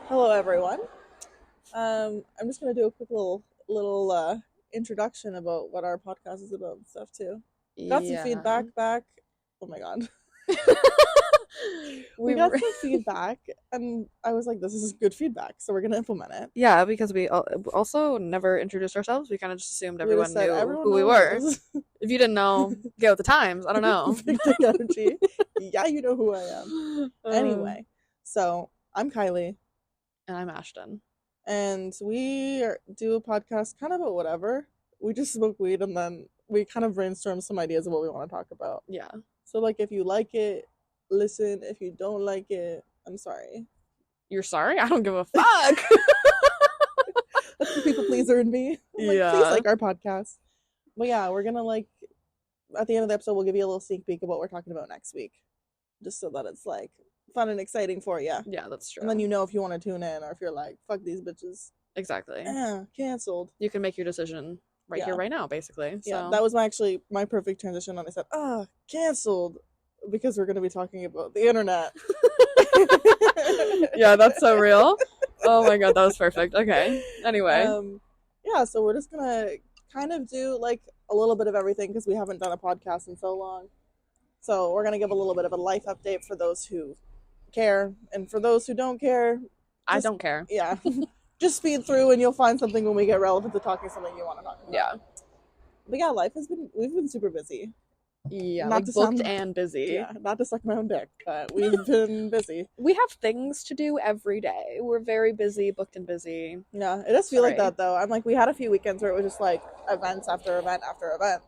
Hello, everyone. I'm just gonna do a quick little introduction about what our podcast is about and stuff too. Got some Yeah. feedback back. Oh my god, we We got re- some feedback, and I was like, "This is good feedback," so we're gonna implement it. yeah, because we also never introduced ourselves. We kind of just assumed We just everyone said knew everyone who we were. knows. If you didn't know, get with the times. I don't know. Big dick energy. Yeah, you know who I am. Um, Anyway, so I'm Kylie, and I'm Ashton. and do a podcast kind of about whatever. We just smoke weed, and then we kind of brainstorm some ideas of what we want to talk about. Yeah. So, like, if you like it, listen. If you don't like it, I'm sorry. You're sorry? I don't give a fuck. That's the people pleaser in me. I'm like, please Yeah. like our podcast. But yeah, we're gonna at the end of the episode, we'll give you a little sneak peek of what we're talking about next week, just so that it's like fun and exciting for you. Yeah, that's true. And then you know if you want to tune in or if you're like, fuck these bitches. Exactly. Canceled. You can make your decision right here, Yeah. right now, basically. So. Yeah, that was my perfect transition when I said, canceled, because we're gonna be talking about the internet. Yeah, that's so real. Oh my god, that was perfect. Okay. Anyway. Yeah, so we're just gonna kind of do like a little bit of everything because we haven't done a podcast in so long. So we're gonna give a little bit of a life update for those who care, and for those who don't care, I don't care. yeah, just speed through and you'll find something when we get relevant to talking something you want to talk about. Yeah. But yeah, we've been super busy. Yeah, Not like to booked sound- and busy. Yeah, not to suck my own dick, but we've been busy. We have things to do every day. We're very busy, booked and busy. Yeah, it does feel like Sorry. that though. I'm like, we had a few weekends where it was just like events after event after event.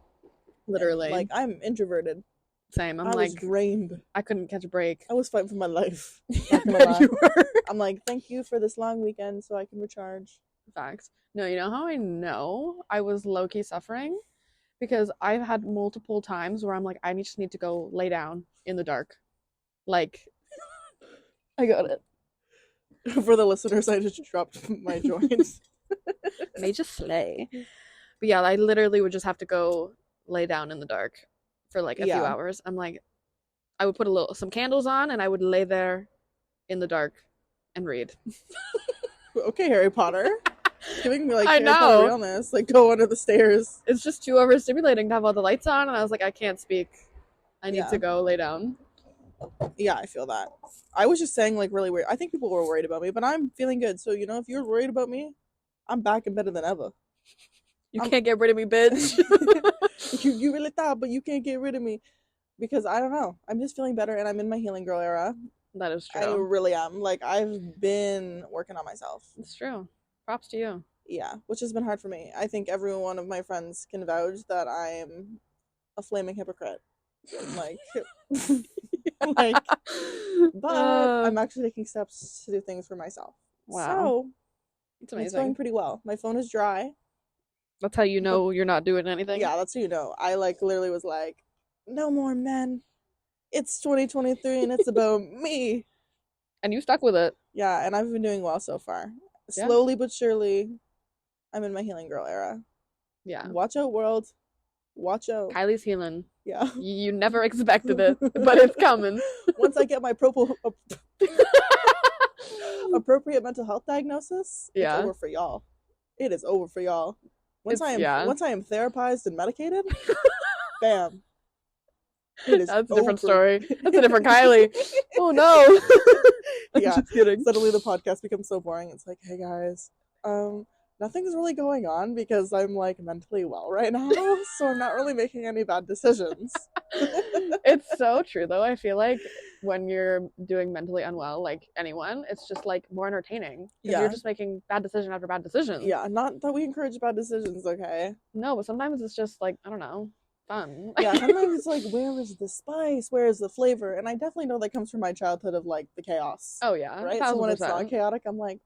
Literally. And, like, I'm introverted. Same. I'm I was like, drained. I couldn't catch a break. I was fighting for my life. Yeah, Not gonna lie. you were. I'm like, thank you for this long weekend so I can recharge. Facts. No, you know how I know I was low-key suffering? Because I've had multiple times where I'm like, I just need to go lay down in the dark. Like, I got it. For the listeners, I just dropped my joints. Major slay. But yeah, I literally would just have to go lay down in the dark for like a few hours. I'm like, I would put some candles on and I would lay there in the dark and read. Okay, Harry Potter. Giving me like I Harry know. Potter realness. Like, go under the stairs. It's just too overstimulating to have all the lights on, and I was like, I can't speak. I need Yeah. to go lay down. Yeah, I feel that. I was just saying, like, really weird. I think people were worried about me, but I'm feeling good. So, you know, if you're worried about me, I'm back and better than ever. You can't get rid of me, bitch. you really thought, but you can't get rid of me. Because I don't know. I'm just feeling better, and I'm in my healing girl era. That is I true. really am. Like, I've been working on myself. It's true. Props to you. Yeah, which has been hard for me. I think every one of my friends can vouch that I'm a flaming hypocrite. Like, like, but I'm actually taking steps to do things for myself. Wow. So, It's it's going amazing. pretty well. My phone is dry. That's how you know you're not doing anything. Yeah, that's how you know. I like literally was like, no more men. It's 2023 and it's about me. And you stuck with it. Yeah, and I've been doing well so far. Yeah. Slowly but surely, I'm in my healing girl era. Yeah. Watch out, world. Watch out. Kylie's healing. Yeah. You never expected it, but it's coming. Once I get my appropriate mental health diagnosis, Yeah. it's over for y'all. It is over for y'all. Once I am therapized and medicated, bam. It is That's a different over. story. That's a different Kylie. Oh no. I'm Yeah. just kidding. Suddenly the podcast becomes so boring. It's like, hey guys, nothing's really going on because I'm like mentally well right now, so I'm not really making any bad decisions. It's so true though. I feel like when you're doing mentally unwell, like anyone, it's just like more entertaining. Because Yeah. you're just making bad decision after bad decision. Yeah, not that we encourage bad decisions, okay? No, but sometimes it's just like, I don't know, fun. Yeah, sometimes it's like, where is the spice? Where is the flavor? And I definitely know that comes from my childhood of like the chaos. Oh yeah. Right? So when it's not 1000%. chaotic, I'm like,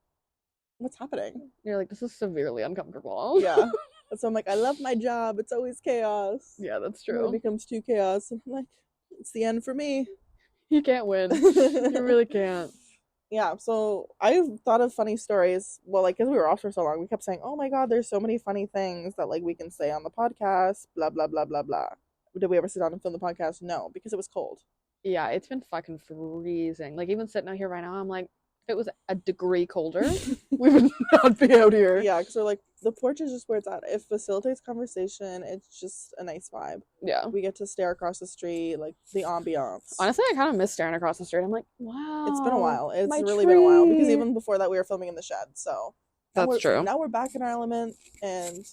what's happening? You're like, this is severely uncomfortable. Yeah. And so I'm like, I love my job. It's always chaos. Yeah, that's And when it true. becomes too chaos, I'm like, it's the end for me. You can't win. You really can't. Yeah, so I've thought of funny stories. Well, like, because we were off for so long, we kept saying, oh my god, there's so many funny things that, like, we can say on the podcast, blah, blah, blah, blah, blah. Did we ever sit down and film the podcast? No, because it was cold. Yeah, it's been fucking freezing. Like even sitting out here right now, I'm like, If it was a degree colder, we would not be out here. Yeah, because we're like, the porch is just where it's at. It facilitates conversation. It's just a nice vibe. Yeah. We get to stare across the street, like the ambiance. Honestly, I kind of miss staring across the street. I'm like, wow. It's been a while. It's my really tree. been a while because even before that, we were filming in the shed. So that's true. Now we're back in our element, and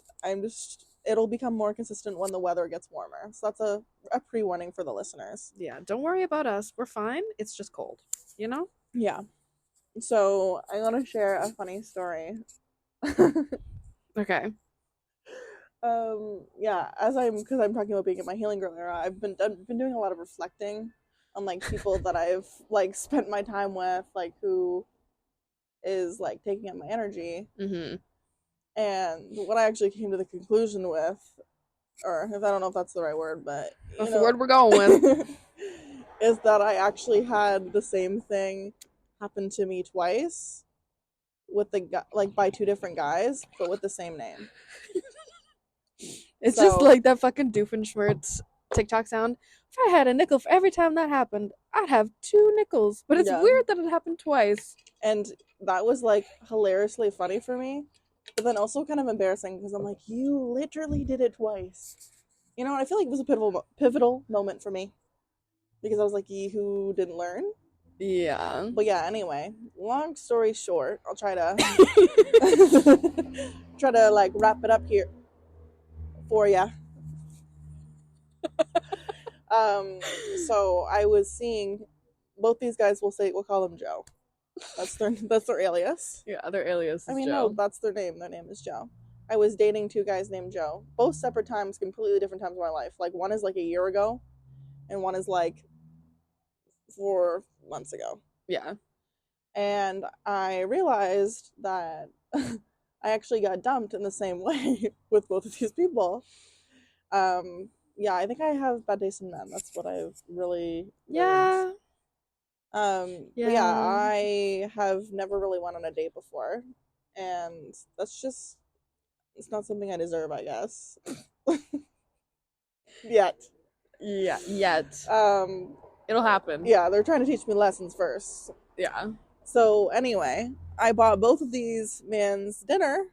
it'll become more consistent when the weather gets warmer. So that's a pre-warning for the listeners. Yeah, don't worry about us. We're fine. It's just cold, you know? Yeah. So I want to share a funny story. Okay. Yeah, because I'm talking about being in my healing girl era, I've been doing a lot of reflecting on like people that I've like spent my time with, like who is like taking up my energy. Mm-hmm. And what I actually came to the conclusion with, or if I don't know if that's the right word, but that's the word we're going with, is that I actually had the same thing happen to me twice with like by two different guys, but with the same name. It's just like that fucking Doofenshmirtz TikTok sound. If I had a nickel for every time that happened, I'd have 2 nickels. But it's weird that it happened twice. And that was like hilariously funny for me, but then also kind of embarrassing because I'm like, you literally did it twice. You know, I feel like it was a pivotal moment for me because I was like, who didn't learn? Yeah. But yeah, anyway, long story short, I'll try to like wrap it up here for ya. So I was seeing both these guys. We'll call them Joe. That's their alias. Yeah, their alias is I mean, Joe. no, that's their name. Their name is Joe. I was dating 2 guys named Joe. Both separate times, completely different times of my life. Like one is like a year ago, and one is like 4 months ago. Yeah. And I realized that I actually got dumped in the same way with both of these people. Yeah, I think I have bad taste in men. That's what I've really learned. Yeah, I have never really went on a date before, and it's not something I deserve, I guess. Yet. It'll happen. Yeah, they're trying to teach me lessons first. Yeah. So anyway, I bought both of these men's dinner.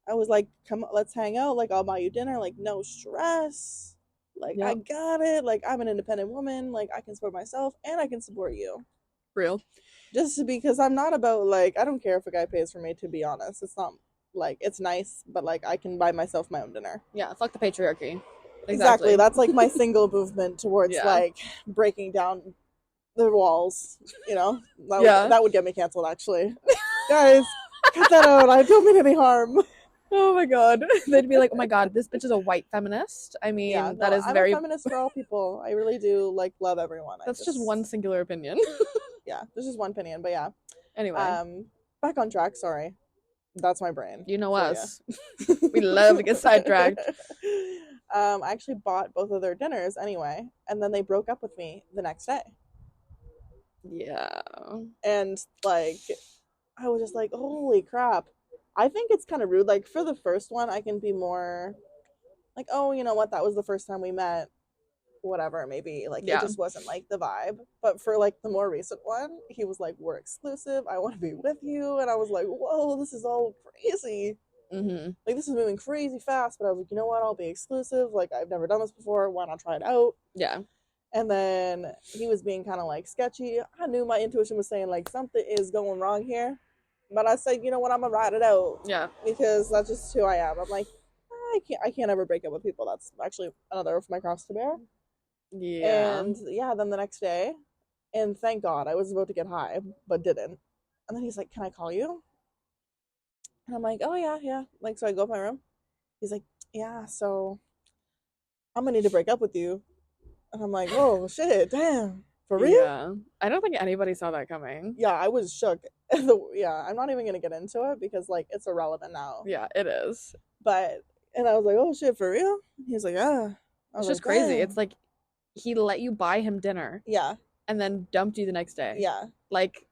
I was like, come on, let's hang out. Like, I'll buy you dinner. Like, no stress. Like, I got it. Like, I'm an independent woman. Like, I can support myself and I can support you. Real. Just because I'm not about, like, I don't care if a guy pays for me, to be honest. It's not, like, it's nice, but, like, I can buy myself my own dinner. Yeah, fuck the patriarchy. Exactly. That's, like, my single movement towards, like, breaking down the walls, you know? That would get me canceled, actually. Guys, cut that out. I don't mean any harm. Oh my god. They'd be like, oh my god, this bitch is a white feminist. I mean, I'm a feminist for all people. I really do, like, love everyone. That's just one singular opinion. Yeah, there's just one opinion, but yeah. Anyway. Back on track, sorry. That's my brain. You know us. We love to get sidetracked. I actually bought both of their dinners anyway, and then they broke up with me the next day. Yeah. And, like, I was just like, holy crap. I think it's kind of rude. Like, for the first one, I can be more like, oh, you know what? That was the first time we met. Whatever, maybe. Like, it just wasn't, like, the vibe. But for, like, the more recent one, he was like, we're exclusive. I want to be with you. And I was like, whoa, this is all crazy. Mm-hmm. Like, this is moving crazy fast. But I was like, you know what? I'll be exclusive. Like, I've never done this before. Why not try it out? Yeah. And then he was being kind of, like, sketchy. I knew my intuition was saying, like, something is going wrong here. But I said, you know what? I'm going to ride it out. Yeah. Because that's just who I am. I'm like, I can't ever break up with people. That's actually another of my cross to bear. Yeah. And yeah, then the next day, and thank God, I was about to get high, but didn't. And then he's like, can I call you? And I'm like, oh yeah. Like, so I go up my room. He's like, yeah, so I'm gonna need to break up with you. And I'm like, whoa, shit, damn. For real? Yeah. I don't think anybody saw that coming. Yeah, I was shook. Yeah, I'm not even gonna get into it because, like, it's irrelevant now. Yeah, it is. And I was like, oh shit, for real? He's like, yeah. It's just crazy. It's like, he let you buy him dinner. Yeah. And then dumped you the next day. Yeah. Like,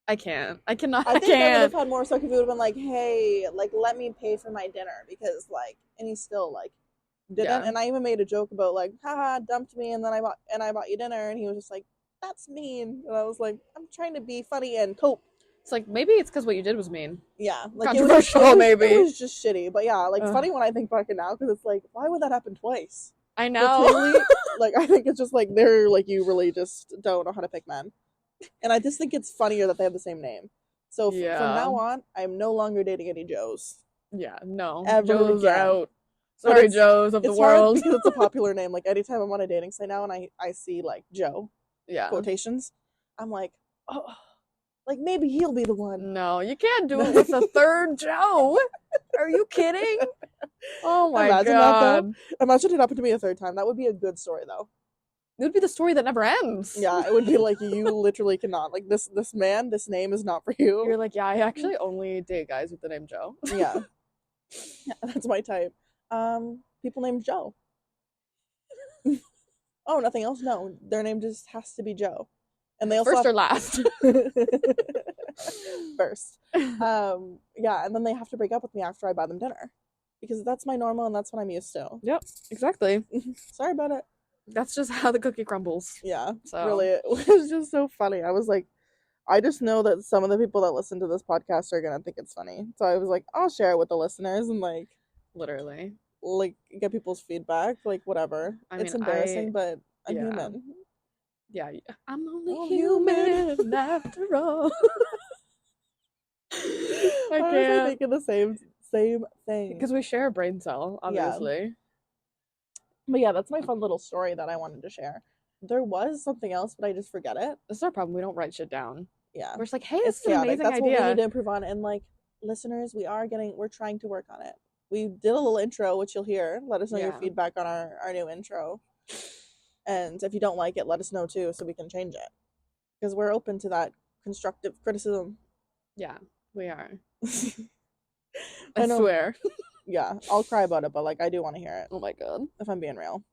I can't. I cannot. I think I would have had more suck if he would have been like, hey, like, let me pay for my dinner. Because, like, and he still, like, didn't. Yeah. And I even made a joke about, like, haha, dumped me and then I bought you dinner. And he was just like, that's mean. And I was like, I'm trying to be funny and cope. It's like, maybe it's because what you did was mean. Yeah. Like, controversial, maybe. It was just shitty. But yeah, like, funny when I think back now, because it's like, why would that happen twice? I know. Clearly, like, I think it's just like, they're like, you really just don't know how to pick men. And I just think it's funnier that they have the same name. So from now on, I'm no longer dating any Joes. Yeah, no. Ever Joes again. out. Sorry, Joes of the world. Because it's a popular name. Like, anytime I'm on a dating site now and I see, like, Joe, quotations, I'm like, oh, like, maybe he'll be the one. No, you can't do it with a third Joe. Are you kidding? Oh my God. Imagine it happened to me a third time. That would be a good story, though. It would be the story that never ends. Yeah, it would be like, you literally cannot. Like, this man, this name is not for you. You're like, yeah, I actually only date guys with the name Joe. Yeah. Yeah, that's my type. People named Joe. Oh, nothing else? No, their name just has to be Joe. And they also first or last? First. Yeah, and then they have to break up with me after I buy them dinner. Because that's my normal and that's what I'm used to. Yep, exactly. Sorry about it. That's just how the cookie crumbles. Yeah, so really, it was just so funny. I was like, I just know that some of the people that listen to this podcast are gonna think it's funny. So I was like, I'll share it with the listeners and like, literally, like get people's feedback, like whatever. It's embarrassing, but I'm human. Yeah, I'm only human after all. I can't. I'm thinking the same thing because we share a brain cell, obviously. Yeah. But yeah, that's my fun little story that I wanted to share. There was something else, but I just forget it. This is our problem. We don't write shit down. Yeah. We're just like, hey, it's an amazing That's idea. What we need to improve on. And like, listeners, we're trying to work on it. We did a little intro, which you'll hear. Let us know your feedback on our new intro. And if you don't like it, let us know too, so we can change it. Because we're open to that constructive criticism. Yeah, we are. I swear. Yeah, I'll cry about it, but like, I do want to hear it. Oh my God. If I'm being real.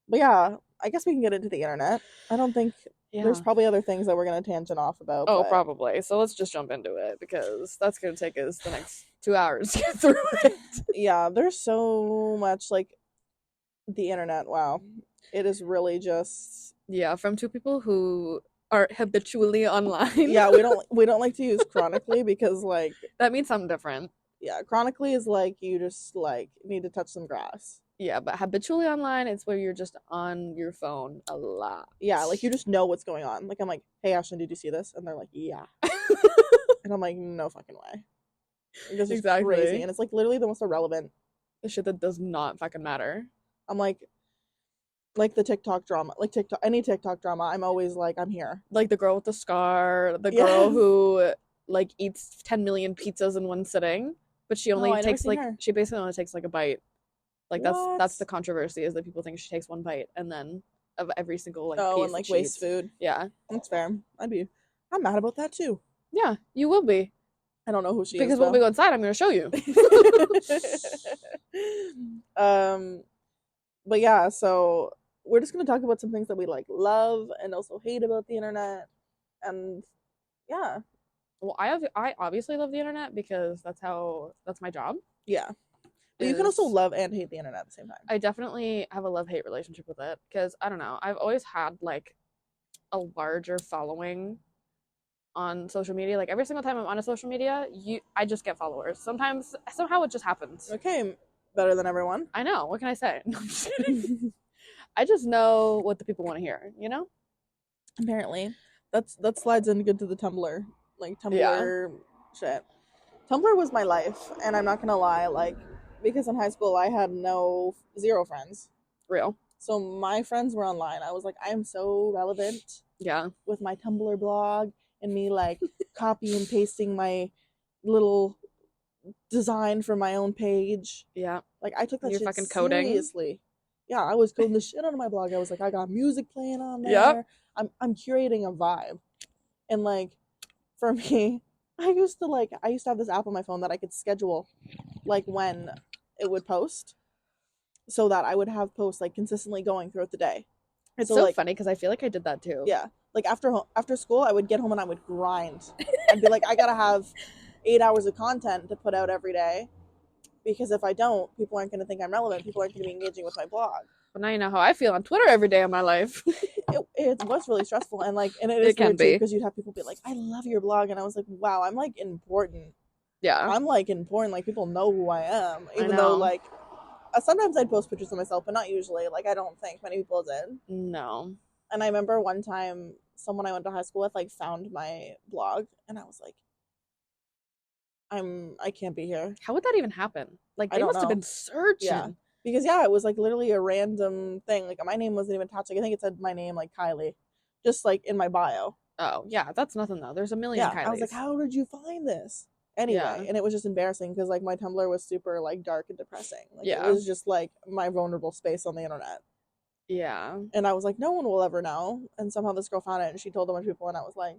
But yeah, I guess we can get into the internet. I don't think there's probably other things that we're going to tangent off about. Oh, probably. So let's just jump into it because that's going to take us the next 2 hours to get through it. Yeah, there's so much like the internet. Wow. It is really just... Yeah, from two people who are habitually online. Yeah, we don't like to use chronically because like... That means something different. Yeah, chronically is like you just like need to touch some grass. Yeah, but habitually online, it's where you're just on your phone a lot. Yeah, like you just know what's going on. Like I'm like, hey Ashlyn, did you see this? And they're like, yeah. And I'm like, no fucking way. This is crazy. And it's like literally the most irrelevant. The shit that does not fucking matter. I'm like the TikTok drama, like any TikTok drama, I'm always like, I'm here. Like the girl with the scar, the girl who like eats 10 million pizzas in one sitting. But she only takes like she basically only takes like a bite. Like that's the controversy is that people think she takes one bite and then of every single like piece and like waste food. Yeah, that's fair. I'm mad about that too. Yeah, you will be. I don't know who she is because when we go inside, I'm going to show you. But yeah, so we're just going to talk about some things that we like love and also hate about the internet, and yeah. Well, I obviously love the internet because that's my job. Yeah. But you can also love and hate the internet at the same time. I definitely have a love-hate relationship with it because, I don't know, I've always had, like, a larger following on social media. Like, every single time I'm on a social media, I just get followers. Somehow it just happens. Okay, better than everyone. I know. What can I say? No, I'm just kidding. I just know what the people want to hear, you know? Apparently. That slides in good to the Tumblr. Like, Tumblr shit. Tumblr was my life, and I'm not gonna lie, like, because in high school I had zero friends. Real. So my friends were online. I was like, I am so relevant. Yeah. With my Tumblr blog and me like copy and pasting my little design for my own page. Yeah. Like I took that You're shit fucking coding. Seriously. Yeah, I was coding the shit out of my blog. I was like, I got music playing on there. Yep. I'm curating a vibe. And like for me, I used to have this app on my phone that I could schedule like when it would post so that I would have posts like consistently going throughout the day. It's so funny because I feel like I did that too. Yeah. Like after school, I would get home and I would grind. I'd be like, I gotta have 8 hours of content to put out every day because if I don't, people aren't going to think I'm relevant. People aren't going to be engaging with my blog. But now you know how I feel on Twitter every day of my life. It was really stressful, and like, and it It is can weird too, be. because you'd have people be like, I love your blog, and I was like, wow, I'm like important. Yeah. I'm like important, like people know who I am, I even though know. like sometimes I'd post pictures of myself, but not usually. Like, I don't think many people did. No. And I remember one time someone I went to high school with like found my blog, and I was like, I can't be here. How would that even happen? Like, I they don't must have know. been searching. Yeah. Because yeah, it was like literally a random thing. Like my name wasn't even attached. Like I think it said my name like Kylie, just like in my bio. Oh, yeah, that's nothing though. There's a million Yeah, Kylies. I was like, how did you find this? Anyway, Yeah. and it was just embarrassing because like my Tumblr was super like dark and depressing. Like Yeah. it was just like my vulnerable space on the internet. Yeah. And I was like, no one will ever know. And somehow this girl found it, and she told a bunch of people, and I was like,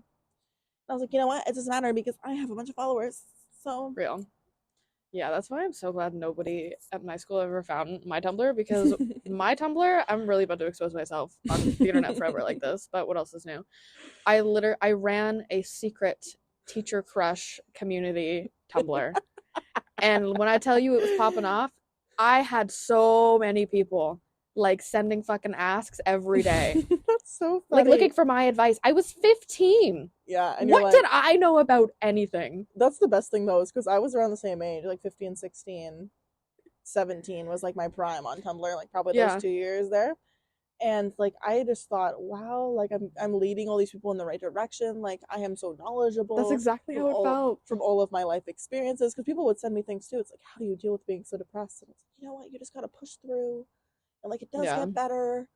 you know what? It doesn't matter because I have a bunch of followers. So Real. Yeah, that's why I'm so glad nobody at my school ever found my Tumblr, because my Tumblr, I'm really about to expose myself on the internet forever like this, but what else is new? I ran a secret teacher crush community Tumblr. And when I tell you it was popping off, I had so many people like sending fucking asks every day. That's so funny. Like looking for my advice. I was 15. Yeah, and what like, did I know about anything? That's the best thing though, is because I was around the same age, like 15, 16, 17 was like my prime on Tumblr, like probably those 2 years there. And like I just thought, wow, like I'm leading all these people in the right direction. Like I am so knowledgeable. That's exactly how it felt. From all of my life experiences, because people would send me things too. It's like, how do you deal with being so depressed? And it's like, you know what, you just gotta push through, and like it does get better.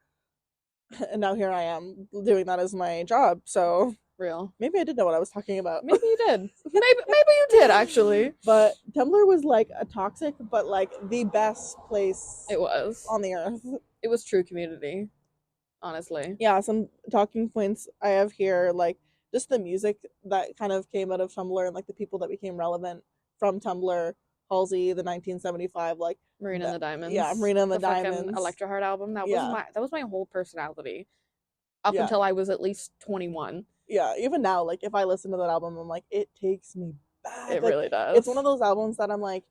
And now here I am doing that as my job. So Real. Maybe I did know what I was talking about. Maybe you did. maybe you did actually. But Tumblr was like a toxic, but like the best place it was on the earth. It was true community, honestly. Yeah, some talking points I have here, like just the music that kind of came out of Tumblr and like the people that became relevant from Tumblr. Halsey, the 1975, like Marina and the Diamonds. Yeah, Marina and the Diamonds. Electroheart album. That was my whole personality up until I was at least 21. Yeah, even now, like if I listen to that album, I'm like, it takes me back. It like, really does. It's one of those albums that I'm like,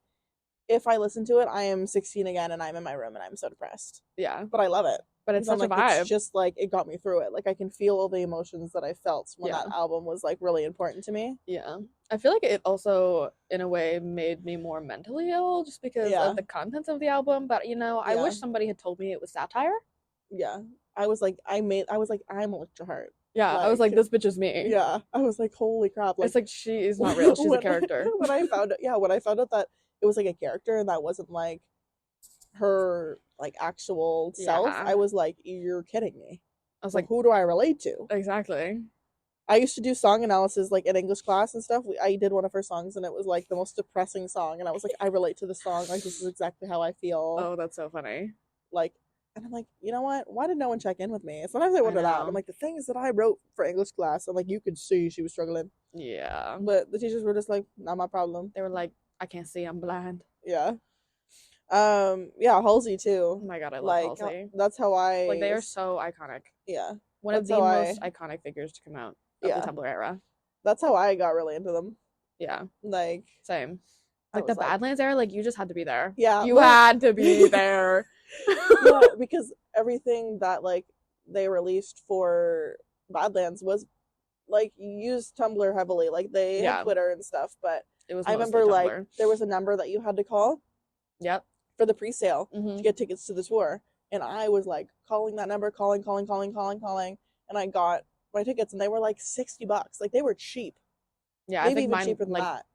if I listen to it, I am 16 again and I'm in my room and I'm so depressed. Yeah. But I love it. But it's such a vibe. It's just like it got me through it. Like I can feel all the emotions that I felt when that album was like really important to me. Yeah. I feel like it also in a way made me more mentally ill just because of the contents of the album. But you know, I wish somebody had told me it was satire. Yeah. I was like, I'm Electroheart. Yeah, like, I was like, this bitch is me. Yeah, I was like, holy crap! Like, it's like she is not real; she's a character. When I found out that it was like a character and that wasn't like her like actual self, I was like, you're kidding me. I was like, who do I relate to? Exactly. I used to do song analysis like in English class and stuff. I did one of her songs and it was like the most depressing song, and I was like, I relate to the song. Like this is exactly how I feel. Oh, that's so funny. Like. And I'm like, you know what? Why did no one check in with me? Sometimes I wonder that. I'm like, the things that I wrote for English class, I'm like, you could see she was struggling. Yeah. But the teachers were just like, not my problem. They were like, I can't see, I'm blind. Yeah. Yeah, Halsey too. Oh my god, I love Halsey. That's how I like they are so iconic. Yeah. One of the most iconic figures to come out of the Tumblr era. That's how I got really into them. Yeah. Like same. Like the Badlands era, like you just had to be there. Yeah. You had to be there. Yeah, because everything that like they released for Badlands was like used Tumblr heavily. Like they had Twitter and stuff, but it was I remember Tumblr. like there was a number that you had to call. Yep. For the pre-sale to get tickets to the tour, and I was like calling that number, calling, and I got my tickets, and they were like $60. Like they were cheap. Yeah, maybe I think even mine, cheaper than like, that.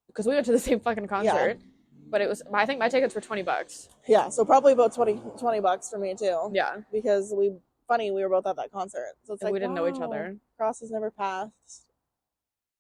Because we went to the same fucking concert. Yeah. But it was, I think my tickets were $20. Yeah, so probably about $20 for me too. Yeah. Because we were both at that concert. So it's like, we didn't know each other. Crosses never passed.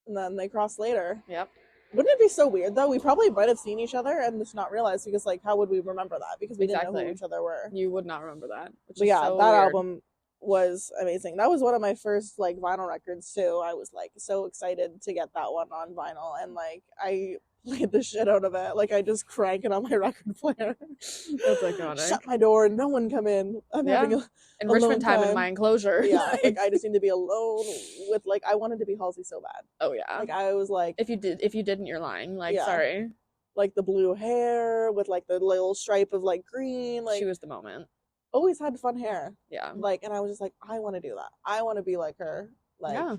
And then they crossed later. Yep. Wouldn't it be so weird though? We probably might have seen each other and just not realized, because like how would we remember that? Because we didn't know who each other were. You would not remember that. But yeah, that album was amazing. That was one of my first like vinyl records too. I was like so excited to get that one on vinyl, and like I played the shit out of it. Like I just crank it on my record player. That's iconic. Shut my door and no one come in. I'm having enrichment time in my enclosure. Yeah, like I just need to be alone with like I wanted to be Halsey so bad. Oh yeah. Like I was like, if you didn't, you're lying. Like sorry. Like the blue hair with like the little stripe of like green. Like she was the moment. always had fun hair. Yeah. Like, and I was just like, I want to do that. I want to be like her. Like, Yeah.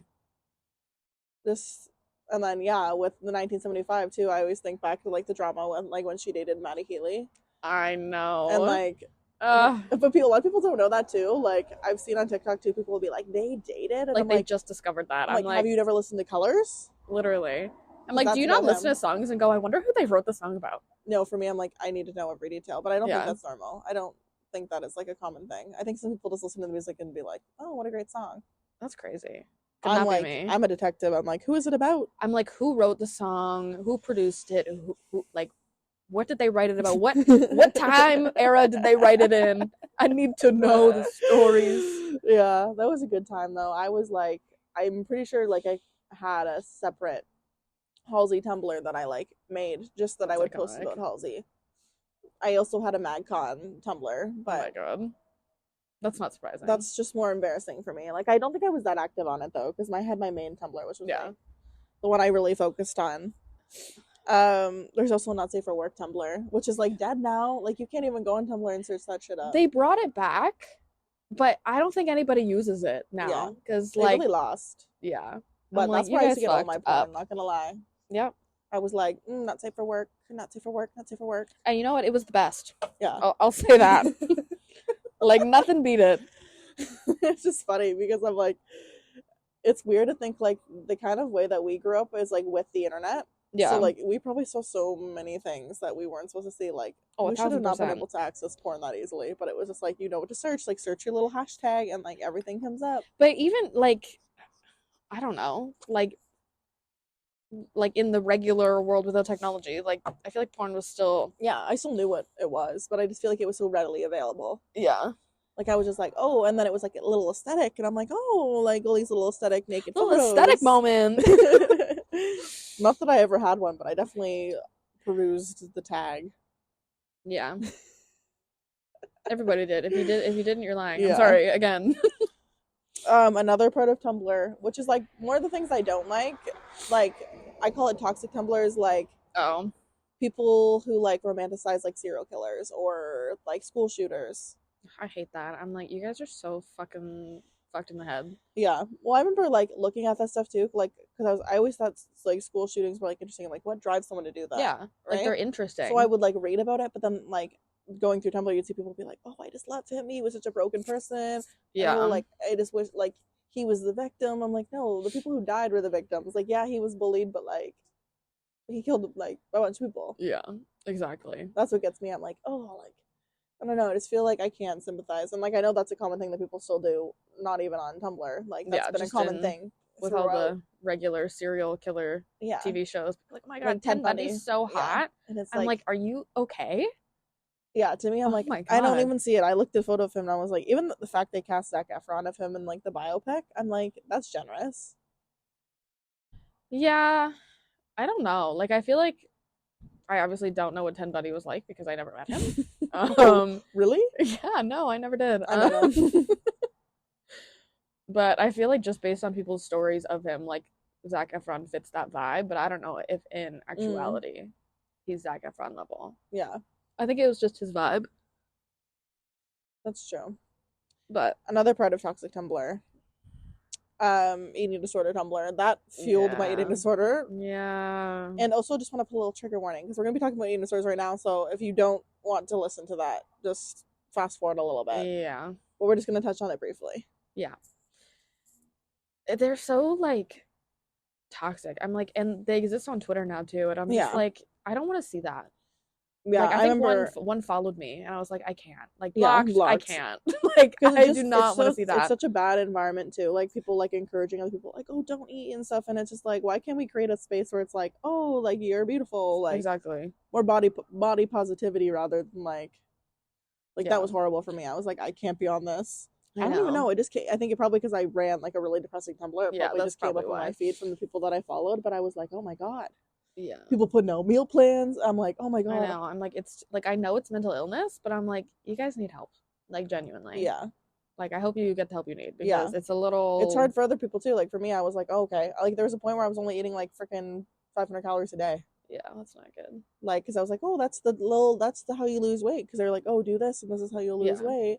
this. And then, yeah, with the 1975 too, I always think back to like the drama when she dated Matty Healy. I know. And like, but a lot of people don't know that too. Like, I've seen on TikTok too, people will be like, they dated, and like I'm they like, just discovered that. I'm like, have you never listened to Colors? Literally. I'm like, do you That's not about listen him. to songs and go, I wonder who they wrote the song about? No, for me, I'm like, I need to know every detail, but I don't think Yeah. that's normal. I don't think that is like a common thing. I think some people just listen to the music and be like, oh, what a great song. That's crazy. Could I'm not like, be me. I'm a detective. I'm like, who is it about? I'm like, who wrote the song? Who produced it? Who like, what did they write it about? What time era did they write it in? I need to know the stories. Yeah, that was a good time though. I was like, I'm pretty sure like I had a separate Halsey Tumblr that I like made just that That's I would iconic. post about Halsey. I also had a MagCon Tumblr, but oh my god, that's not surprising. That's just more embarrassing for me. Like, I don't think I was that active on it though, because I had my main Tumblr, which was like the one I really focused on. There's also Not Safe for Work Tumblr, which is like dead now. Like, you can't even go on Tumblr and search that shit up. They brought it back, but I don't think anybody uses it now because they really lost. Yeah, but that's where I used to get all my porn. Not gonna lie. Yep. I was like, not safe for work, not safe for work, not safe for work. And you know what? It was the best. Yeah. I'll say that. Like, nothing beat it. It's just funny because I'm like, it's weird to think like the kind of way that we grew up is like with the internet. Yeah. So like we probably saw so many things that we weren't supposed to see. Like, we should have not been able to access porn that easily. But it was just like, you know what to search. Like, search your little hashtag and like everything comes up. But even like, I don't know, like in the regular world without technology, like I feel like porn was still I still knew what it was, but I just feel like it was so readily available. Yeah. Like, I was just like, oh, and then it was like a little aesthetic, and I'm like, oh, like all these little aesthetic naked little photos. Aesthetic moment. Not that I ever had one, but I definitely perused the tag. Yeah. Everybody did. If you didn't, you're lying. I'm sorry again. Another part of Tumblr, which is like more of the things I don't like I call it toxic Tumblrs, like people who like romanticize like serial killers or like school shooters. I hate that. I'm like, you guys are so fucking fucked in the head. Yeah. Well, I remember like looking at that stuff too, like because I always thought like school shootings were like interesting. Like, what drives someone to do that? Yeah, right? Like they're interesting. So I would like read about it, but then like going through Tumblr, you'd see people be like, "Oh, I just love him. He was such a broken person." Yeah. Like, I just wish like he was the victim. I'm like, no, the people who died were the victims. Like, yeah, he was bullied, but like he killed like a bunch of people. Yeah, exactly. That's what gets me. I'm like, oh, like I don't know. I just feel like I can't sympathize, and like I know that's a common thing that people still do. Not even on Tumblr. Like, that's been a common thing with all the regular serial killer TV shows. Like, oh my god, like, Ted Bundy's so hot, and it's I'm like, are you okay? Yeah, to me, I'm like, I don't even see it. I looked at a photo of him and I was like, even the fact they cast Zac Efron of him in like the biopic, I'm like, that's generous. Yeah, I don't know. Like, I feel like I obviously don't know what Ted Bundy was like because I never met him. Really? Yeah, no, I never did. I know. But I feel like just based on people's stories of him, like Zac Efron fits that vibe. But I don't know if in actuality he's Zac Efron level. Yeah. I think it was just his vibe. That's true. But another part of toxic Tumblr, eating disorder Tumblr, that fueled my eating disorder. Yeah. And also just want to put a little trigger warning because we're going to be talking about eating disorders right now. So if you don't want to listen to that, just fast forward a little bit. Yeah. But we're just going to touch on it briefly. Yeah. They're so like toxic. I'm like, and they exist on Twitter now too. And I'm just like, I don't want to see that. Yeah, like, I think remember one followed me, and I was like, I can't. Like, blocked. I can't. Like, I do not want to see that. It's such a bad environment too. Like, people like encouraging other people, like, oh, don't eat and stuff, and it's just like, why can't we create a space where it's like, oh, like you're beautiful, like exactly, more body positivity rather than like that was horrible for me. I was like, I can't be on this. I don't even know. It just I think it probably because I ran like a really depressing Tumblr. It probably just came up on my feed from the people that I followed. But I was like, oh my god. Yeah. People put no meal plans. I'm like, oh my god. I know. I'm like, it's like, I know it's mental illness, but I'm like, you guys need help. Like, genuinely. Yeah. Like, I hope you get the help you need because it's a little. It's hard for other people too. Like for me, I was like, oh, okay. Like there was a point where I was only eating like freaking 500 calories a day. Yeah, that's not good. Like, because I was like, oh, that's how you lose weight. Because they're like, oh, do this and this is how you'll lose weight.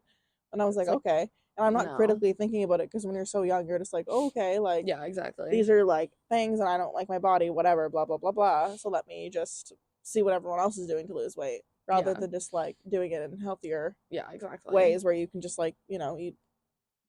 And I was like, like, okay. And I'm not no. critically thinking about it because when you're so young, you're just like, oh, okay, like, Yeah, exactly. these are like things and I don't like my body, whatever, blah, blah, blah, blah. So let me just see what everyone else is doing to lose weight rather than just like doing it in healthier ways where you can just like, you know, eat.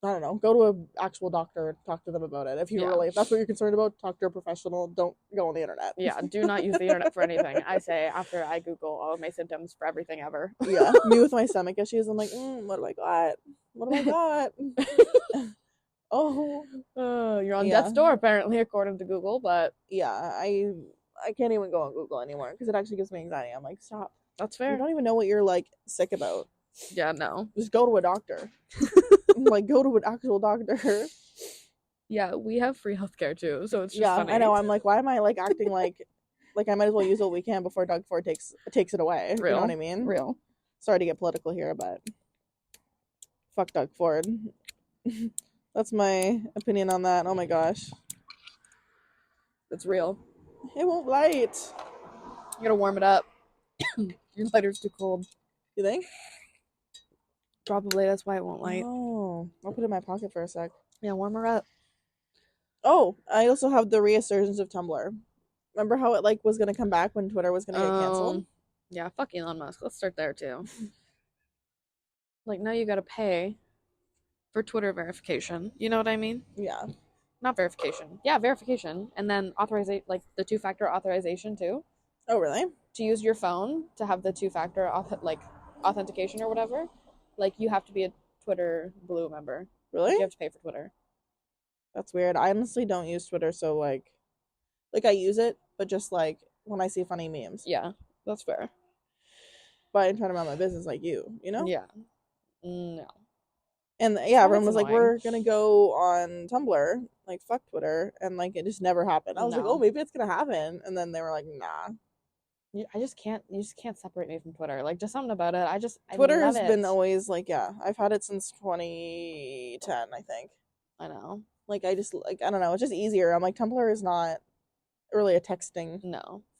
I don't know, go to an actual doctor and talk to them about it. If if that's what you're concerned about, talk to a professional. Don't go on the internet. Yeah, do not use the internet for anything. I say after I Google all of my symptoms for everything ever. Yeah, me with my stomach issues, I'm like, what do I got? What do I got? Oh, you're on death's door apparently, according to Google. But yeah, I can't even go on Google anymore because it actually gives me anxiety. I'm like, stop. That's fair. You don't even know what you're like sick about. Yeah, no. Just go to a doctor. Like, go to an actual doctor. Yeah, we have free healthcare too, so it's just funny. I know. I'm like, why am I like acting like I might as well use what we can before Doug Ford takes it away. Real. You know what I mean? Real. Sorry to get political here, but fuck Doug Ford. That's my opinion on that. Oh my gosh. It's real. It won't light. You gotta warm it up. Your lighter's too cold. You think? Probably, that's why it won't light. Oh, I'll put it in my pocket for a sec. Yeah, warm her up. Oh, I also have the resurgence of Tumblr. Remember how it like was gonna come back when Twitter was gonna get canceled? Yeah, fuck Elon Musk. Let's start there too. Like, now you gotta pay for Twitter verification. You know what I mean? Yeah. Not verification. Yeah, verification. And then authorization, like the two-factor authorization too. Oh, really? To use your phone to have the two-factor authentication or whatever, like you have to be a Twitter Blue member. Really? You have to pay for Twitter. That's weird. I honestly don't use Twitter, so like I use it, but just like when I see funny memes. Yeah, that's fair. But I'm trying to run my business like you know? Yeah. No. And yeah, everyone was like, we're gonna go on Tumblr, like fuck Twitter, and like it just never happened. I was like, oh, maybe it's gonna happen, and then they were like, nah. You just can't separate me from Twitter. Like, just something about it. Twitter has been always like, yeah, I've had it since 2010, I think. I know. Like, I just like, I don't know, it's just easier. I'm like, Tumblr is not really a texting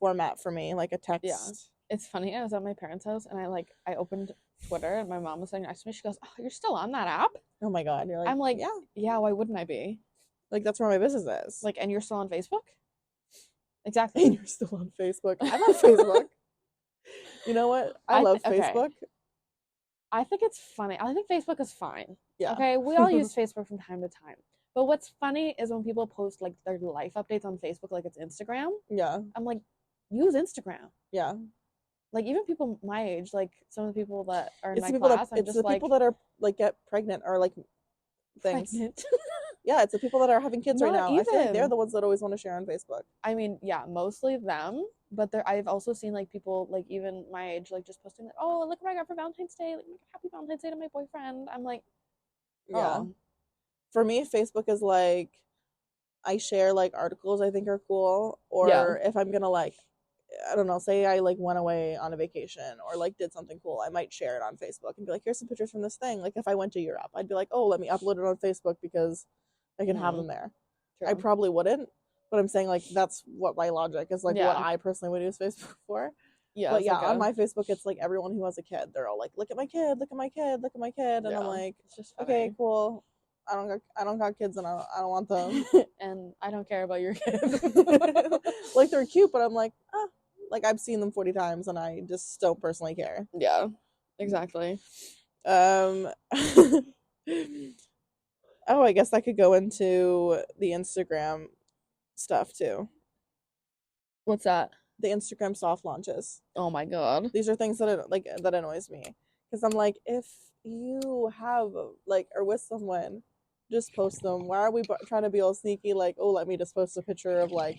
format for me, like a text. Yeah. It's funny, I was at my parents' house and I opened Twitter and my mom was sitting next to me. She goes, oh, you're still on that app? Oh my god. You're like, I'm like, yeah, why wouldn't I be? Like, that's where my business is. Like, and you're still on Facebook? Exactly. And you're still on Facebook. I'm on Facebook. You know what? I love Facebook. I think it's funny. I think Facebook is fine. Yeah. Okay, we all use Facebook from time to time. But what's funny is when people post like their life updates on Facebook like it's Instagram. Yeah. I'm like, use Instagram. Yeah. Like, even people my age, like some of the people that are in my class, it's the people that are like get pregnant or like things. Pregnant. Yeah, it's the people that are having kids right now. Even. I feel like they're the ones that always want to share on Facebook. I mean, yeah, mostly them. But I've also seen like people like even my age like just posting like, oh, look what I got for Valentine's Day. Like, happy Valentine's Day to my boyfriend. I'm like, oh. Yeah. For me, Facebook is like I share like articles I think are cool, or if I'm gonna like, I don't know, say I like went away on a vacation or like did something cool, I might share it on Facebook and be like, here's some pictures from this thing. Like if I went to Europe, I'd be like, oh, let me upload it on Facebook because I can have them there. True. I probably wouldn't, but I'm saying like that's what my logic is, like what I personally would use Facebook for. Yeah. But yeah, on my Facebook it's like everyone who has a kid, they're all like, look at my kid, look at my kid, look at my kid, and I'm like, it's just funny. Okay, cool. I don't got kids and I don't want them. And I don't care about your kids. Like they're cute, but I'm like, like I've seen them 40 times and I just don't personally care. Yeah, exactly. Oh, I guess I could go into the Instagram stuff too. What's that? The Instagram soft launches. Oh my god. These are things that annoys me. Because I'm like, if you have like are with someone, just post them. Why are we trying to be all sneaky? Like, oh, let me just post a picture of like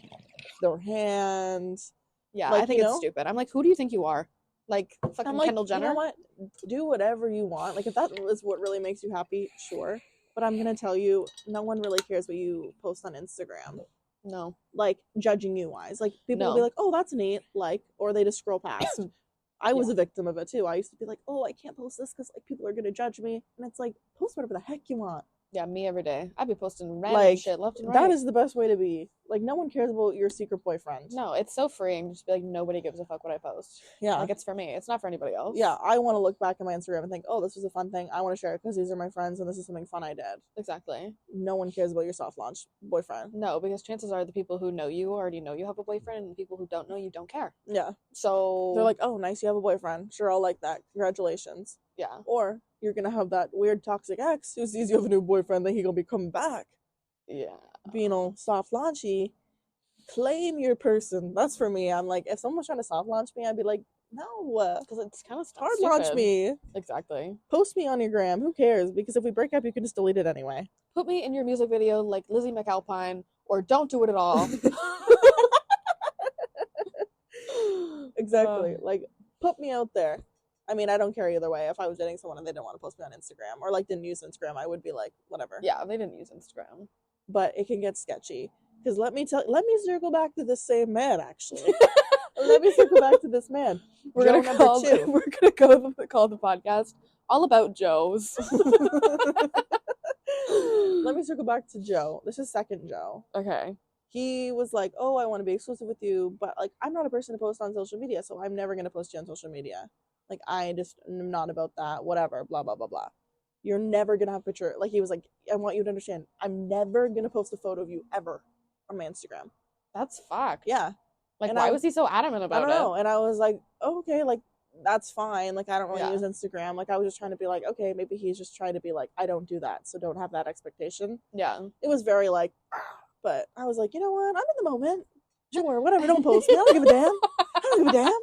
their hands. Yeah, like, I think it's stupid. I'm like, who do you think you are? Like fucking Kendall Jenner? You know what? Do whatever you want. Like if that is what really makes you happy, sure. But I'm gonna tell you, no one really cares what you post on Instagram. No. Like judging you wise. Like people will be like, oh, that's neat, like, or they just scroll past. I was a victim of it too. I used to be like, oh, I can't post this because like people are gonna judge me. And it's like, post whatever the heck you want. Yeah, me every day. I'd be posting random shit left and right. That is the best way to be. Like, no one cares about your secret boyfriend. No, it's so freeing. Just be like, nobody gives a fuck what I post. Yeah. Like, it's for me. It's not for anybody else. Yeah, I want to look back at my Instagram and think, oh, this was a fun thing. I want to share it because these are my friends and this is something fun I did. Exactly. No one cares about your soft launch boyfriend. No, because chances are the people who know you already know you have a boyfriend, and the people who don't know you don't care. Yeah. So they're like, oh, nice, you have a boyfriend. Sure, I'll like that. Congratulations. Yeah. Or you're going to have that weird toxic ex who sees you have a new boyfriend, then he going to be coming back. Yeah. Being all soft launchy. Claim your person. That's for me. I'm like, if someone was trying to soft launch me, I'd be like, no. Because it's kind of hard launch me. Exactly. Post me on your gram. Who cares? Because if we break up, you can just delete it anyway. Put me in your music video like Lizzie McAlpine, or don't do it at all. Exactly. Like, put me out there. I mean, I don't care either way. If I was dating someone and they didn't want to post me on Instagram or like didn't use Instagram, I would be like, whatever. Yeah, they didn't use Instagram. But it can get sketchy. Because let me circle back to this same man, actually. Let me circle back to this man. We're gonna call the podcast all about Joes. Let me circle back to Joe. This is second Joe. Okay. He was like, oh, I want to be exclusive with you, but like I'm not a person to post on social media, so I'm never gonna post you on social media. Like I just am not about that. Whatever. Blah blah blah blah. You're never gonna have a picture. Like he was like, I want you to understand, I'm never gonna post a photo of you ever on my Instagram. That's fucked. Yeah. Like, why was he so adamant about it? I don't know. And I was like, oh, okay, like that's fine. Like I don't really use Instagram. Like I was just trying to be like, okay, maybe he's just trying to be like, I don't do that, so don't have that expectation. Yeah. It was very like, but I was like, you know what? I'm in the moment. Sure, whatever. Don't post me. I don't give a damn. I don't give a damn.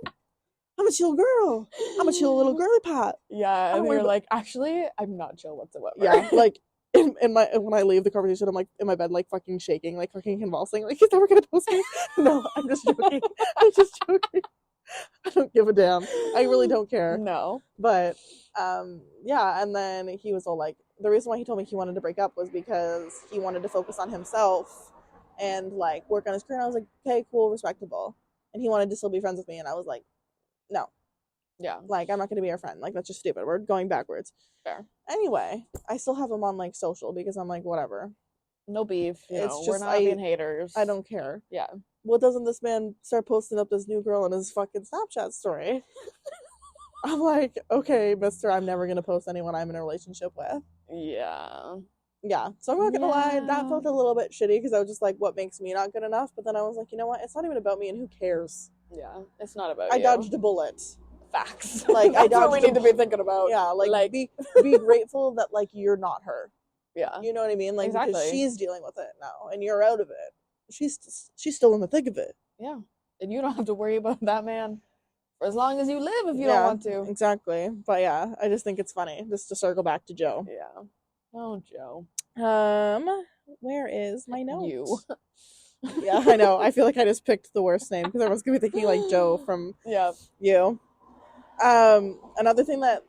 I'm a chill girl. I'm a chill little girly pot. Yeah, and you're like, actually, I'm not chill whatsoever. Yeah, like in my when I leave the conversation, I'm like in my bed, like fucking shaking, like fucking convulsing. Like he's never gonna post me. No, I'm just joking. I'm just joking. I don't give a damn. I really don't care. No. But yeah, and then he was all like, the reason why he told me he wanted to break up was because he wanted to focus on himself and like work on his career. And I was like, okay, cool, respectable. And he wanted to still be friends with me, and I was like, no. Yeah. Like I'm not gonna be your friend. Like that's just stupid. We're going backwards. Fair. Anyway, I still have him on like social because I'm like, whatever. No beef. We're not being haters. I don't care. Yeah. What doesn't this man start posting up this new girl in his fucking Snapchat story? I'm like, okay, mister, I'm never gonna post anyone I'm in a relationship with. Yeah. Yeah. So I'm not gonna lie, that felt a little bit shitty because I was just like, what makes me not good enough? But then I was like, you know what? It's not even about me, and who cares? Yeah. It's not about you. I dodged a bullet. Facts. Like that's what we need to be thinking about. Yeah, like be grateful that like you're not her. Yeah. You know what I mean? Like exactly. Because she's dealing with it now and you're out of it. She's still in the thick of it. Yeah. And you don't have to worry about that man for as long as you live if you don't want to. Exactly. But yeah, I just think it's funny just to circle back to Joe. Yeah. Oh, Joe. Where is my note? You. Yeah, I know. I feel like I just picked the worst name because everyone's gonna be thinking like Joe from You. Another thing that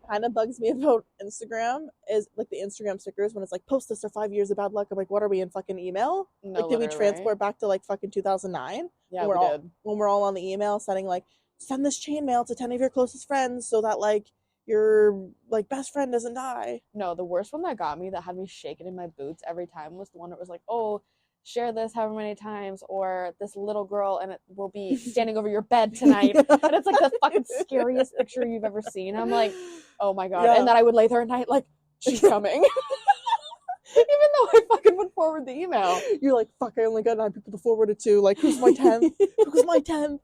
kind of bugs me about Instagram is like the Instagram stickers when it's like post this for 5 years of bad luck. I'm like, what are we in fucking email? No, like, did we transport back to like fucking 2009? Yeah, we did. When we're all on the email setting like, send this chain mail to 10 of your closest friends so that like your like best friend doesn't die. No, the worst one that got me, that had me shaking in my boots every time, was the one that was like, oh, share this however many times, or this little girl and it will be standing over your bed tonight. And it's like the fucking scariest picture you've ever seen. I'm like, oh my god. And then I would lay there at night like, she's coming. Even though I fucking would forward the email. You're like, fuck, I only got 9 people to forward it to. Like, who's my 10th? Who's my 10th?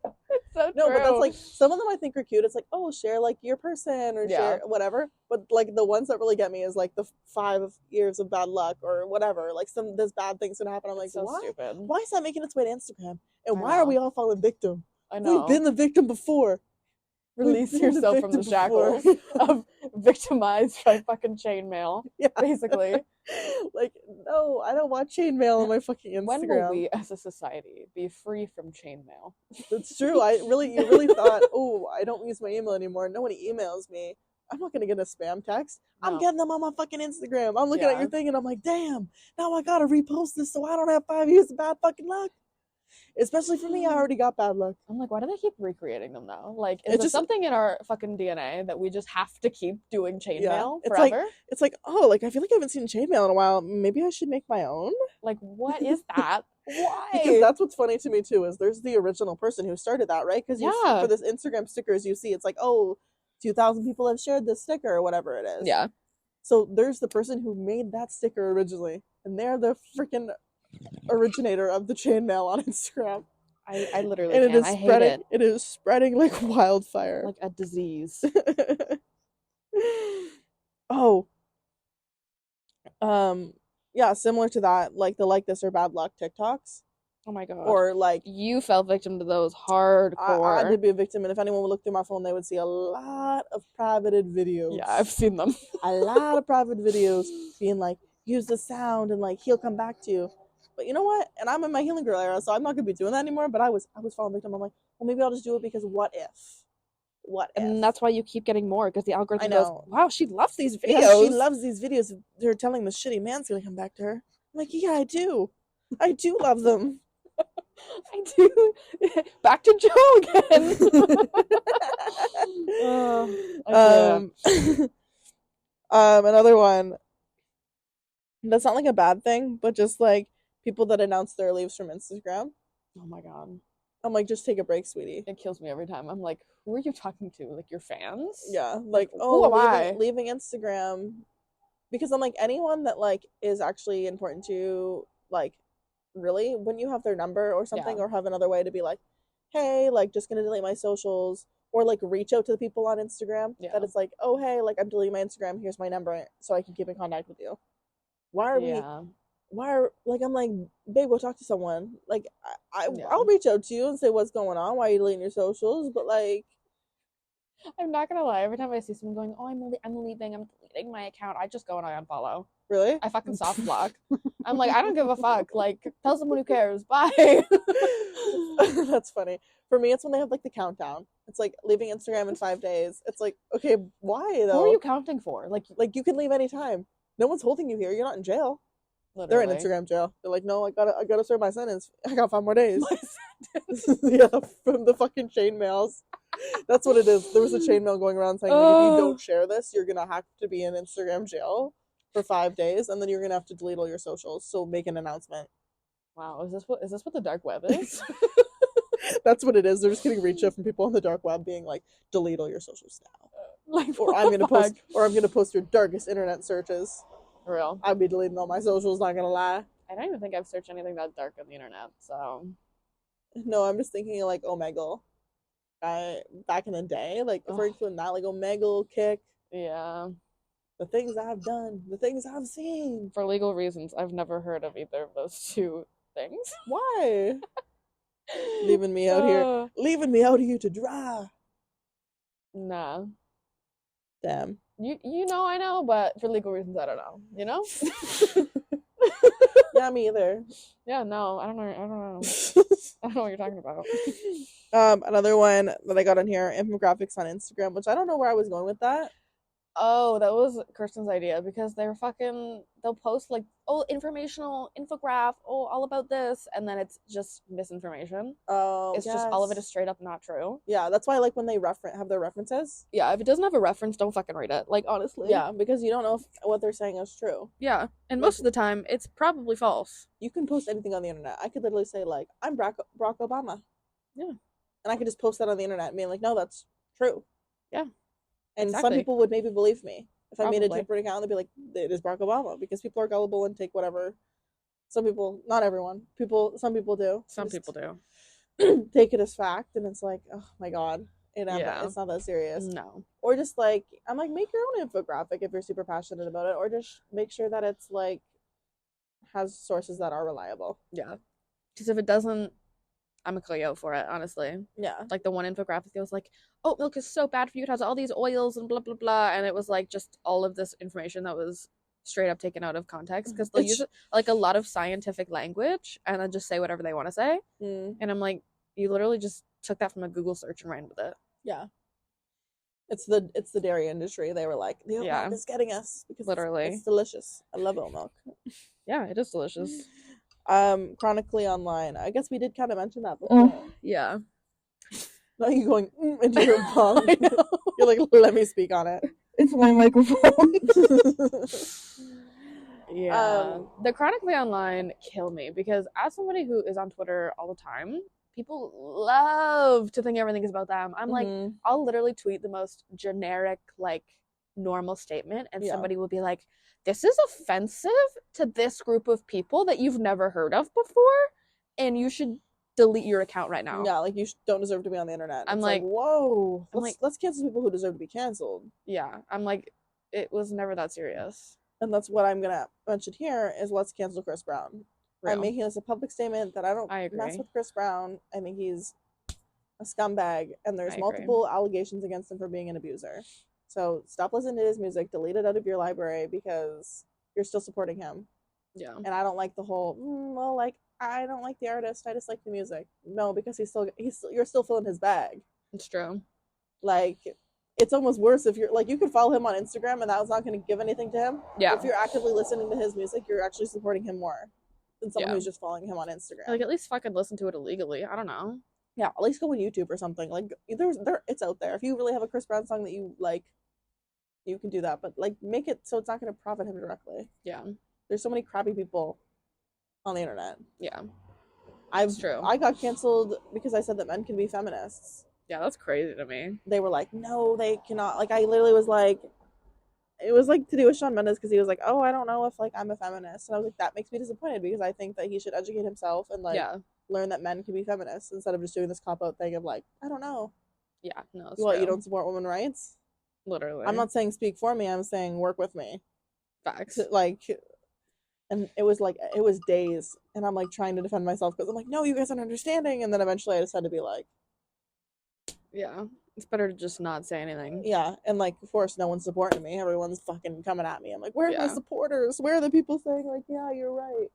So no, true. but that's like, some of them I think are cute. It's like, oh, share like your person or share whatever. But like the ones that really get me is like the 5 years of bad luck or whatever. Like this bad thing's gonna happen. I'm like, so what? Stupid. Why is that making its way to Instagram? And why are we all falling victim? I know. We've been the victim before. Release yourself from the shackles of victimized by fucking chainmail. Yeah. Basically. Like, no, I don't want chainmail on my fucking Instagram. When will we as a society be free from chainmail? That's true. You really thought, oh, I don't use my email anymore. Nobody emails me. I'm not gonna get a spam text. No. I'm getting them on my fucking Instagram. I'm looking at your thing and I'm like, damn, now I gotta repost this so I don't have 5 years of bad fucking luck. Especially for me, I already got bad luck. I'm like, why do they keep recreating them now? Like, is It there just something in our fucking DNA that we just have to keep doing chainmail it's forever? like, oh, like I feel like I haven't seen chainmail in a while. Maybe I should make my own. Like, what is that? Because Why? that's what's funny to me too is there's the original person who started that, right? Because Yeah. for this Instagram stickers, you see it's like, oh, 2,000 people have shared this sticker or whatever it is. Yeah. So there's the person who made that sticker originally, and they're the freaking originator of the chainmail on Instagram. I literally And can't. I hate it. It is spreading like wildfire. Like a disease. Oh. Yeah, similar to that, like the like this or bad luck TikToks. Oh my god. Or like you fell victim to those hardcore. I did be a victim, and if anyone would look through my phone, they would see a lot of privated videos. Yeah, I've seen them. A lot of private videos being like, use the sound and like he'll come back to you. But you know what? And I'm in my healing girl era, so I'm not gonna be doing that anymore. But I was falling victim. I'm like, well, maybe I'll just do it because what if? What if? And that's why you keep getting more, because the algorithm I goes, know. wow, she loves these videos. Yeah, she loves these videos. They're telling the shitty man's gonna come back to her. I'm like, yeah, I do. I do love them. I do. Back to Joe again. Another one. That's not like a bad thing, but just like people that announce their leaves from Instagram. Oh my god. I'm like, just take a break, sweetie. It kills me every time. I'm like, who are you talking to? Like your fans? Yeah, like who am I? Leaving Instagram, because I'm like anyone that like is actually important to you, like really when you have their number or something, Yeah. or have another way to be like, hey, like just gonna delete my socials, or like reach out to the people on Instagram. Yeah. That it's like, oh hey, like I'm deleting my Instagram. Here's my number so I can keep in contact with you. Why are we? Why are like I'm like, babe, go talk to someone. Like I'll reach out to you and say what's going on. Why are you deleting your socials? But like, I'm not gonna lie. Every time I see someone going, oh, I'm leaving, I'm deleting my account, I just go and I unfollow. Really? I fucking soft block. I'm like, I don't give a fuck. Like, tell someone who cares. Bye. That's funny. For me, it's when they have like the countdown. It's like leaving Instagram in 5 days. It's like, okay, why though? Who are you counting for? Like you can leave anytime. No one's holding you here. You're not in jail. Literally. They're in Instagram jail. They're like, no, I gotta serve my sentence. I got 5 more days. Yeah, from the fucking chainmails. That's what it is. There was a chainmail going around saying, like, if you don't share this, you're gonna have to be in Instagram jail for 5 days, and then you're gonna have to delete all your socials. So make an announcement. Wow, is this what the dark web is? That's what it is. They're just getting reach out from people on the dark web being like, delete all your socials now. Like, or I'm gonna post your darkest internet searches. For real. I'd be deleting all my socials, not gonna lie. I don't even think I've searched anything that dark on the internet, so. No, I'm just thinking like Omegle. Back in the day, like referring to that, like Omegle, Kick. Yeah. The things I've done, the things I've seen. For legal reasons, I've never heard of either of those two things. Why? Leaving me out here. Leaving me out here to dry. Nah. Damn. You know I know, but for legal reasons I don't know. You know? Yeah, me either. Yeah, no, I don't know. I don't know what you're talking about. Another one that I got on here, infographics on Instagram, which I don't know where I was going with that. Oh, that was Kirsten's idea, because they'll post like, oh, informational infograph, oh, all about this, and then it's just misinformation. Oh, it's just all of it is straight up not true. Yeah, that's why I like when they have their references. Yeah, if it doesn't have a reference, don't fucking read it. Like, honestly. Yeah, because you don't know if what they're saying is true. Yeah, and most of the time, it's probably false. You can post anything on the internet. I could literally say like, I'm Barack Obama. Yeah. And I could just post that on the internet and be like, no, that's true. Yeah. And some people would maybe believe me. If I made a different account, they'd be like, it is Barack Obama, because people are gullible and take whatever. Some people, not everyone, some people do. Some people do. Take it as fact, and it's like, oh my god, it's not that serious. No. Or just like, I'm like, make your own infographic if you're super passionate about it, or just make sure that it's like, has sources that are reliable. Yeah. Because if it doesn't, I'm gonna call you out for it, honestly. Yeah. Like the one infographic, it was like, oat milk is so bad for you. It has all these oils and blah, blah, blah. And it was like just all of this information that was straight up taken out of context, because they'll use like a lot of scientific language and then just say whatever they want to say. And I'm like, you literally just took that from a Google search and ran with it. Yeah. It's the dairy industry. They were like, the oat milk is getting us, because literally it's delicious. I love oat milk. Yeah, it is delicious. Chronically Online. I guess we did kind of mention that before. Yeah. Now you going into your phone. You're like, let me speak on it. It's my microphone. Yeah. The Chronically Online kill me because as somebody who is on Twitter all the time, people love to think everything is about them. I'm like, I'll literally tweet the most generic, like, normal statement, and somebody will be like, this is offensive to this group of people that you've never heard of before, and you should delete your account right now. Yeah, like you don't deserve to be on the internet. I'm like, whoa. Let's cancel people who deserve to be canceled. Yeah. I'm like, it was never that serious. And that's what I'm gonna mention here is let's cancel Chris Brown. Real. I'm making this a public statement that I don't mess with Chris Brown. I think he's a scumbag, and there's multiple allegations against him for being an abuser. So stop listening to his music, delete it out of your library because you're still supporting him. Yeah. And I don't like the whole, well, like, I don't like the artist, I just like the music. No, because you're still filling his bag. It's true. Like, it's almost worse if you're, like, you could follow him on Instagram and that was not going to give anything to him. Yeah. If you're actively listening to his music, you're actually supporting him more than someone who's just following him on Instagram. Like, at least fucking listen to it illegally. I don't know. Yeah, at least go on YouTube or something. Like, it's out there. If you really have a Chris Brown song that you like, you can do that. But, like, make it so it's not going to profit him directly. Yeah. There's so many crappy people on the internet. Yeah. It's true. I got canceled because I said that men can be feminists. Yeah, that's crazy to me. They were like, no, they cannot. Like, I literally was like, it was like to do with Shawn Mendes because he was like, oh, I don't know if like I'm a feminist. And I was like, that makes me disappointed because I think that he should educate himself and like learn that men can be feminists instead of just doing this cop-out thing of like, I don't know. Yeah, no. What, you don't support women's rights? Literally. I'm not saying speak for me. I'm saying work with me. Facts. Like, and it was days. And I'm like trying to defend myself because I'm like, no, you guys aren't understanding. And then eventually I just had to be like, yeah, it's better to just not say anything. Yeah, and like, of course, no one's supporting me. Everyone's fucking coming at me. I'm like, where are my supporters? Where are the people saying like, yeah, you're right?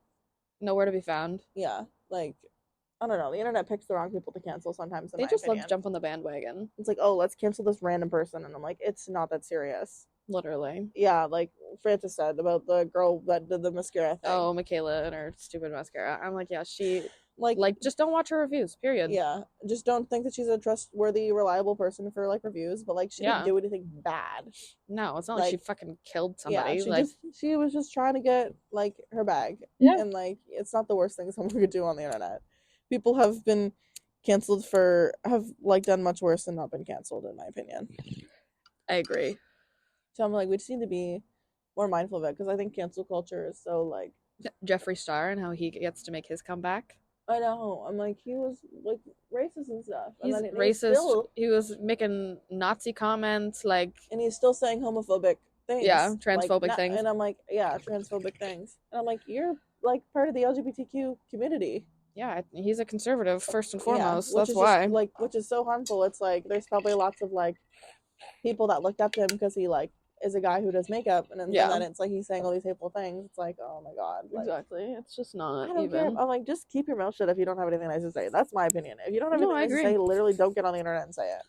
Nowhere to be found. Yeah, like, I don't know. The internet picks the wrong people to cancel sometimes. They just love to jump on the bandwagon. It's like, oh, let's cancel this random person, and I'm like, it's not that serious. Literally. Yeah, like Francis said about the girl that did the mascara thing. Oh, Michaela and her stupid mascara. I'm like, yeah, she like just don't watch her reviews. Period. Yeah, just don't think that she's a trustworthy, reliable person for like reviews. But like, she didn't do anything bad. No, it's not like she fucking killed somebody. Yeah, she was just trying to get like her bag. Yeah, and like, it's not the worst thing someone could do on the internet. People have been canceled have like done much worse than not been canceled, in my opinion. I agree. So I'm like, we just need to be more mindful of it because I think cancel culture is so like Jeffree Star and how he gets to make his comeback. I know. I'm like, he was like racist and stuff. He's racist. He was making Nazi comments, like, and he's still saying homophobic things. Yeah, transphobic things. And I'm like, yeah, transphobic things. And I'm like, you're like part of the LGBTQ community. Yeah, he's a conservative first and foremost. That's why. Which is so harmful. It's like there's probably lots of like people that looked up to him because he like is a guy who does makeup, and then it's like he's saying all these hateful things. It's like, oh my god, like, exactly. It's just not. I don't care. I'm like, just keep your mouth shut if you don't have anything nice to say. That's my opinion. If you don't have anything nice to say, literally don't get on the internet and say it.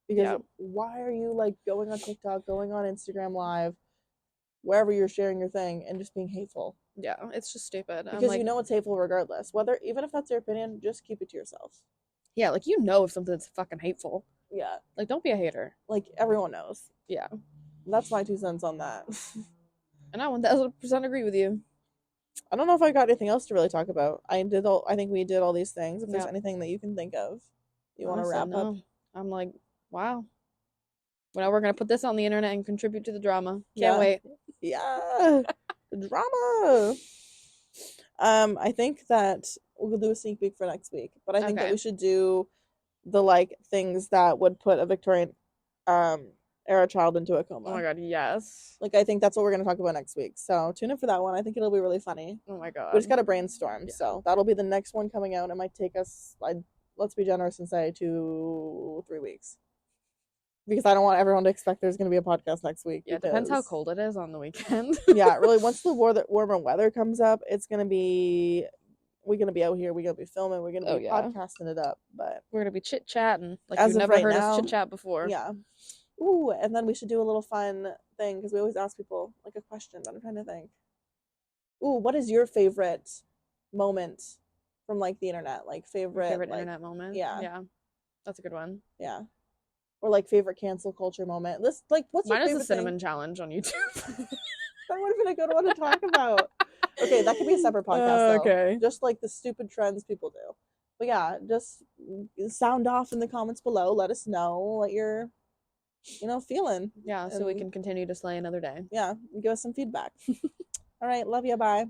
Because why are you like going on TikTok, going on Instagram Live, wherever you're sharing your thing, and just being hateful? Yeah, it's just stupid. Because you know it's hateful regardless. Even if that's your opinion, just keep it to yourself. Yeah, like, you know if something's fucking hateful. Yeah. Like, don't be a hater. Like, everyone knows. Yeah. That's my 2 cents on that. And I 1000% agree with you. I don't know if I got anything else to really talk about. I think we did all these things. If there's anything that you can think of, you want to wrap up? I'm like, wow. Well, now we're going to put this on the internet and contribute to the drama. Can't wait. Yeah. Drama. I think that we'll do a sneak peek for next week. But I think that we should do the like things that would put a Victorian era child into a coma. Oh my god, yes. Like, I think that's what we're going to talk about next week. So tune in for that one. I think it'll be really funny. Oh my god. We just got to brainstorm. Yeah. So that'll be the next one coming out. It might take us, let's be generous and say 2-3 weeks. Because I don't want everyone to expect there's going to be a podcast next week. Yeah, it depends how cold it is on the weekend. Yeah, really. Once the warmer weather comes up, it's going to be... We're going to be out here. We're going to be filming. We're going to be podcasting it up. But we're going to be chit-chatting. Like, you've never heard us chit-chat before. Yeah. Ooh, and then we should do a little fun thing, because we always ask people, like, a question, but I'm trying to think. Ooh, what is your favorite moment from like the internet, like favorite like, internet moment. Yeah, that's a good one. Yeah, or like favorite cancel culture moment. This like what's mine your is favorite the cinnamon thing? challenge on YouTube. That would have been a good one to talk about. Okay, that could be a separate podcast though. Okay. Just like the stupid trends people do. But yeah, just sound off in the comments below. Let us know what you're, feeling. Yeah, so we can continue to slay another day. Yeah, give us some feedback. All right, love you. Bye.